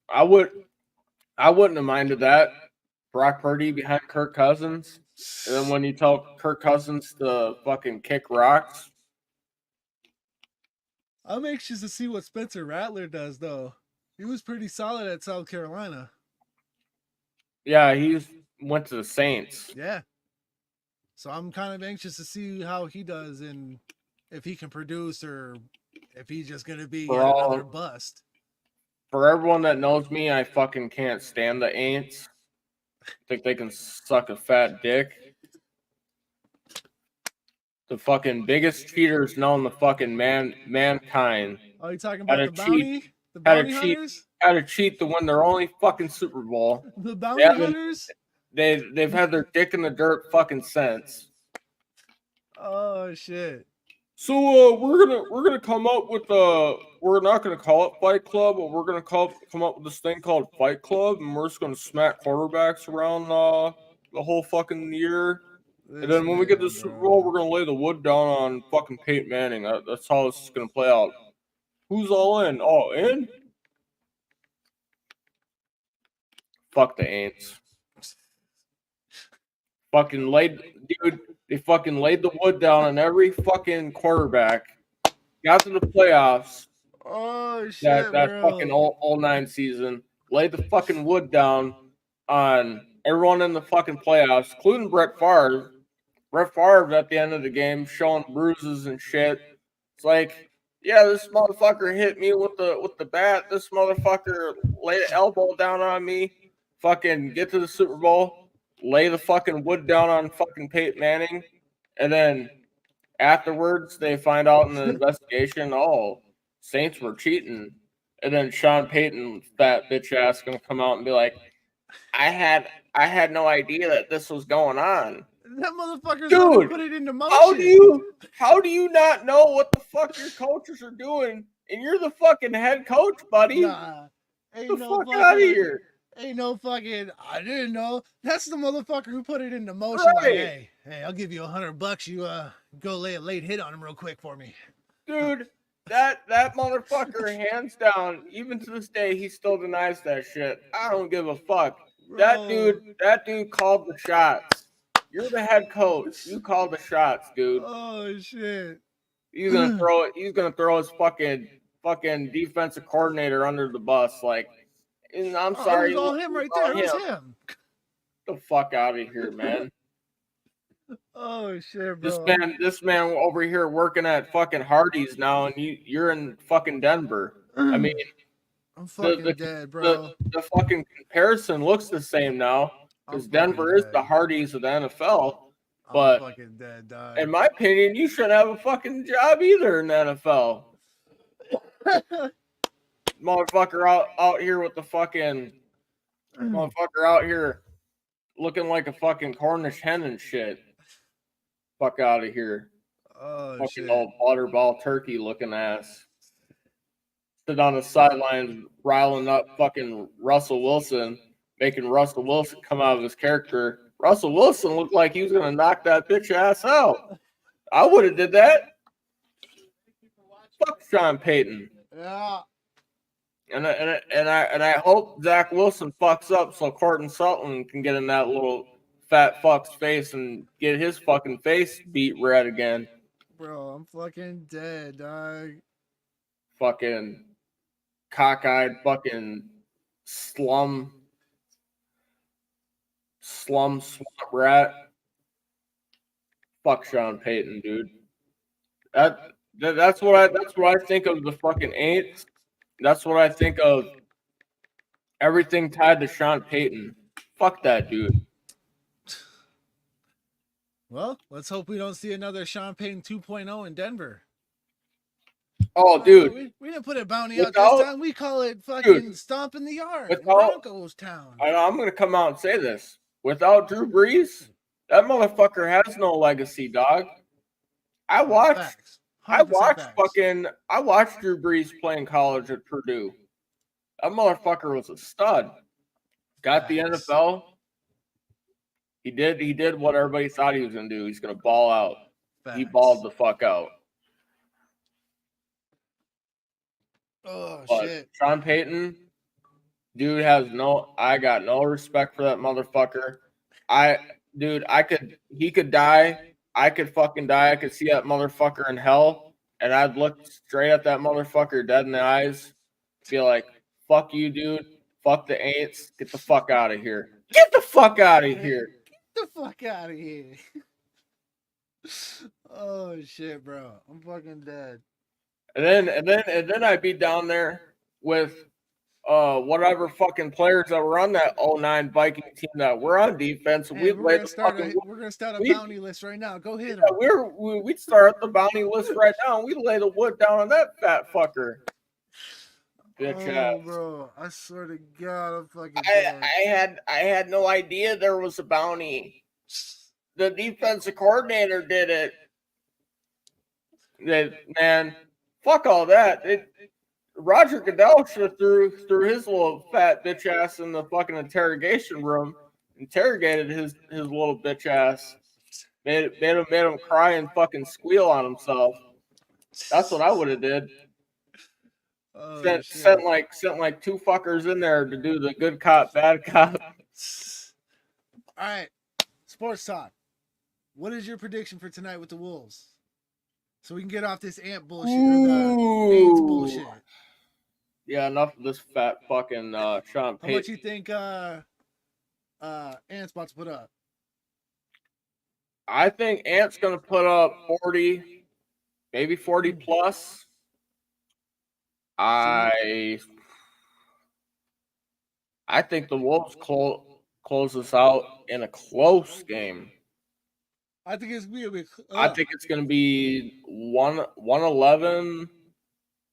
I wouldn't have minded that. Brock Purdy behind Kirk Cousins, and then when you tell Kirk Cousins to fucking kick rocks. I'm anxious to see what Spencer Rattler does, though. He was pretty solid at South Carolina. Yeah, he went to the Saints. Yeah. So I'm kind of anxious to see how he does and if he can produce or if he's just going to be another bust. For everyone that knows me, I fucking can't stand the Aints. Think they can suck a fat dick. The fucking biggest cheaters known the fucking mankind. Oh, you talking about the bounty? The bounty hunters? Had to cheat to win their only fucking Super Bowl. The bounty hunters? They've had their dick in the dirt fucking since. Oh shit. So we're gonna come up with we're not gonna call it Fight Club, but we're gonna come up with this thing called Fight Club, and we're just gonna smack quarterbacks around the whole fucking year. And then when we get to the Super Bowl, we're gonna lay the wood down on fucking Peyton Manning. That's how this is gonna play out. Who's all in? Oh, in? Fuck the Aints. Fucking they fucking laid the wood down on every fucking quarterback. Got to the playoffs. Oh shit, that bro. Fucking all 9 season. Laid the fucking wood down on everyone in the fucking playoffs, including Brett Favre. Brett Favre at the end of the game showing bruises and shit. It's like, yeah, this motherfucker hit me with the bat. This motherfucker laid an elbow down on me. Fucking get to the Super Bowl. lay the fucking wood down on fucking Peyton Manning, and then afterwards they find out in the investigation, oh, Saints were cheating, and then Sean Payton, fat bitch ass, gonna come out and be like, I had no idea that this was going on. That motherfucker's the one who put it into motion. How do you not know what the fuck your coaches are doing? And you're the fucking head coach, buddy. Nah, Get the fuck out of here. Ain't no fucking. I didn't know. That's the motherfucker who put it into motion. Right. Like, hey, I'll give you $100. You go lay a late hit on him real quick for me, dude. That motherfucker, hands down, even to this day, he still denies that shit. I don't give a fuck. Bro. That dude called the shots. You're the head coach. You call the shots, dude. Oh shit. He's gonna throw it. He's gonna throw his fucking defensive coordinator under the bus. Like, and I'm sorry. It was all him right there. It was him. Get the fuck out of here, man. Oh shit, bro. This man over here working at fucking Hardee's now, and you're in fucking Denver. I mean, I'm fucking dead, bro. The fucking comparison looks the same now because Denver is the Hardee's of the NFL. But I'm fucking dead, dog. In my opinion, you shouldn't have a fucking job either in the NFL. Motherfucker out here with the fucking motherfucker out here looking like a fucking Cornish hen and shit. Fuck out of here. Oh, fucking shit. Old butterball turkey looking ass. Sit on the sidelines riling up fucking Russell Wilson, making Russell Wilson come out of his character. Russell Wilson looked like he was gonna knock that bitch ass out. I would have did that. Fuck Sean Payton. Yeah. And I hope Zach Wilson fucks up so Cortland Sutton can get in that little fat fuck's face and get his fucking face beat red again. Bro, I'm fucking dead, dog. Fucking cockeyed fucking slum swamp rat. Fuck Sean Payton, dude. That's what I think of the fucking Aints. That's what I think of everything tied to Sean Payton. Fuck that dude. Well, let's hope we don't see another Sean Payton 2.0 in Denver. Oh, dude. We didn't put a bounty out this time. We call it fucking stomp in the yard. Broncos town. I'm going to come out and say this. Without Drew Brees, that motherfucker has no legacy, dog. I watched Drew Brees play in college at Purdue. That motherfucker was a stud. Got the NFL. He did what everybody thought he was gonna do. He's gonna ball out. He balled the fuck out. Oh shit. Sean Payton, dude, I got no respect for that motherfucker. He could die. I could fucking die. I could see that motherfucker in hell, and I'd look straight at that motherfucker dead in the eyes, be like, fuck you, dude. Fuck the Aints. Get the fuck out of here. Get the fuck out of here. Get the fuck out of here. Oh shit, bro. I'm fucking dead. And then I'd be down there with whatever fucking players that were on that 09 Viking team that were on defense. Hey, we're gonna start a bounty list right now. Go hit him. We'd start the bounty list right now, and we'd lay the wood down on that fat fucker. Bitch ass. Bro, I swear to God, I'm fucking dead. I had no idea there was a bounty. The defensive coordinator did it. Man, fuck all that. Roger Goodell should have threw his little fat bitch ass in the fucking interrogation room, interrogated his little bitch ass, made him cry and fucking squeal on himself. That's what I would have did. Sent like two fuckers in there to do the good cop, bad cop. All right, sports talk. What is your prediction for tonight with the Wolves? So we can get off this ant bullshit or the AIDS bullshit. Yeah, enough of this fat fucking Sean Payton. How much you think Ant's about to put up? I think Ant's gonna put up 40, maybe 40 plus. I think the Wolves close this out in a close game. I think it's gonna be. I think it's going to be 111,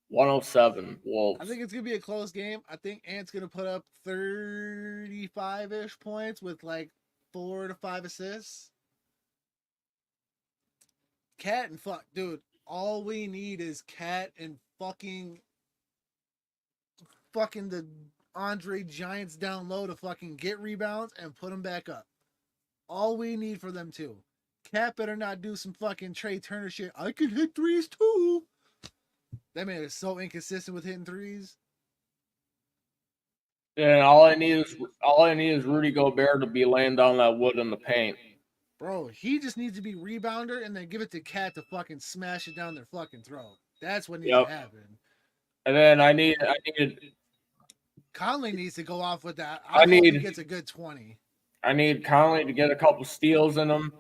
107 Wolves. I think it's gonna be a close game. I think Ant's gonna put up 35-ish points with like 4 to 5 assists. Cat and fuck, dude. All we need is Cat and fucking the Andre Giants down low to fucking get rebounds and put them back up. All we need for them to. Cat better not do some fucking Trey Turner shit. I can hit threes too. That man is so inconsistent with hitting threes. And all I need is Rudy Gobert to be laying down that wood in the paint. Bro, he just needs to be rebounder and then give it to Cat to fucking smash it down their fucking throat. That's what needs to happen. And then I need Conley needs to go off with that. I hope he gets a good 20. I need Conley to get a couple steals in him.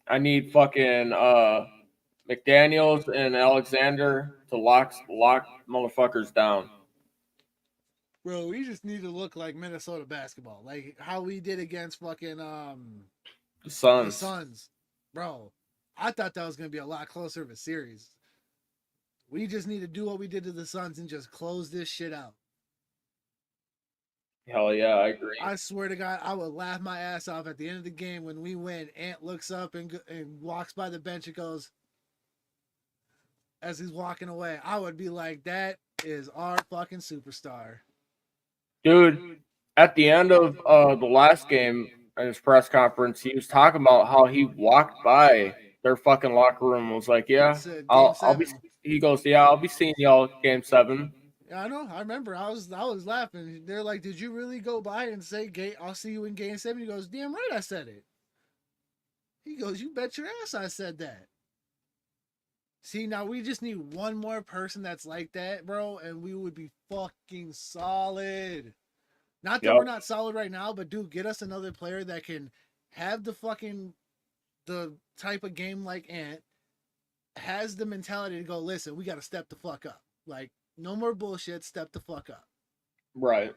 I need fucking McDaniels and Alexander to lock motherfuckers down. Bro, we just need to look like Minnesota basketball, like how we did against fucking The Suns. The Suns. Bro, I thought that was gonna be a lot closer of a series. We just need to do what we did to the Suns and just close this shit out. Hell yeah, I agree. I swear to God, I would laugh my ass off at the end of the game when we win. Ant looks up and walks by the bench and goes, as he's walking away, I would be like, that is our fucking superstar. Dude, at the end of the last game in his press conference, he was talking about how he walked by their fucking locker room and was like, yeah, I'll be. He goes, yeah, I'll be seeing y'all game 7. Yeah, I know. I remember. I was laughing. They're like, "Did you really go by and say, I'll see you in game 7?" He goes, "Damn right, I said it." He goes, "You bet your ass I said that." See, now we just need one more person that's like that, bro, and we would be fucking solid. Not that we're not solid right now, but dude, get us another player that can have the type of game like Ant, has the mentality to go, listen, we got to step the fuck up. Like, no more bullshit. Step the fuck up. Right.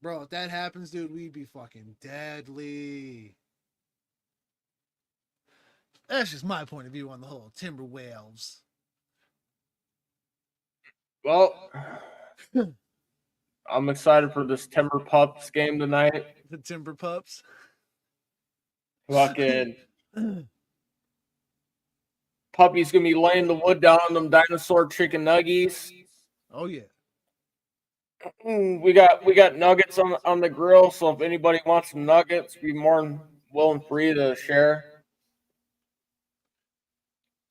Bro, if that happens, dude, we'd be fucking deadly. That's just my point of view on the whole Timberwolves. Well, I'm excited for this Timber Pups game tonight. The Timber Pups? Fucking Puppy's going to be laying the wood down on them dinosaur chicken nuggies. Oh, yeah. We got nuggets on the grill, so if anybody wants some nuggets, be more than willing free to share.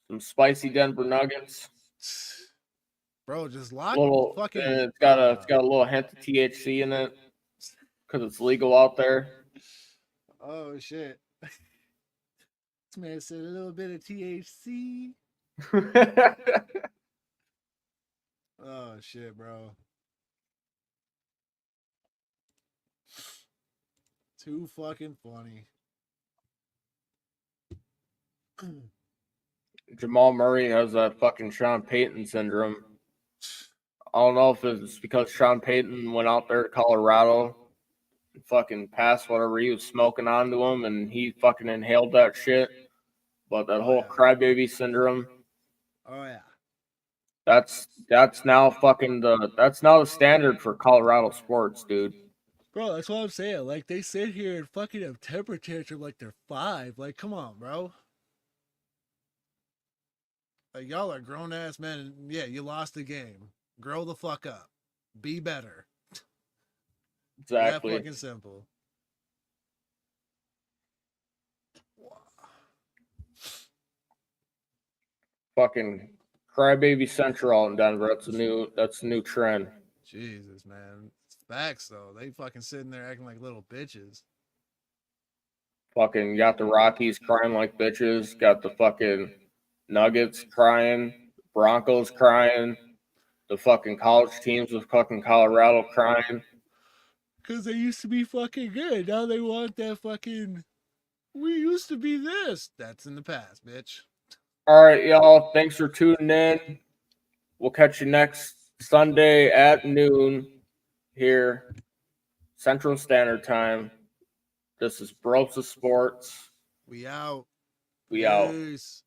Some spicy Denver nuggets. Bro, just lock fucking. It's got a little hint of THC in it because it's legal out there. Oh shit! This man said a little bit of THC. Oh shit, bro. Too fucking funny. Jamal Murray has that fucking Sean Payton syndrome. I don't know if it's because Sean Payton went out there to Colorado and fucking passed whatever he was smoking onto him and he fucking inhaled that shit. But that whole crybaby syndrome. Oh yeah. That's now the standard for Colorado sports, dude. Bro, that's what I'm saying. Like, they sit here and fucking have temper tantrum like they're 5. Like, come on, bro. Like, y'all are grown-ass men. And yeah, you lost the game. Grow the fuck up. Be better. Exactly. That fucking simple. Fucking crybaby central in Denver. That's a new trend. Jesus, man. It's facts, though. They fucking sitting there acting like little bitches. Fucking got the Rockies crying like bitches. Got the fucking Nuggets crying. Broncos crying. The fucking college teams of fucking Colorado crying. Because they used to be fucking good. Now they want that fucking... We used to be this. That's in the past, bitch. All right, y'all. Thanks for tuning in. We'll catch you next Sunday at noon here, Central Standard Time. This is Broseph Sports. We out. We out. Peace.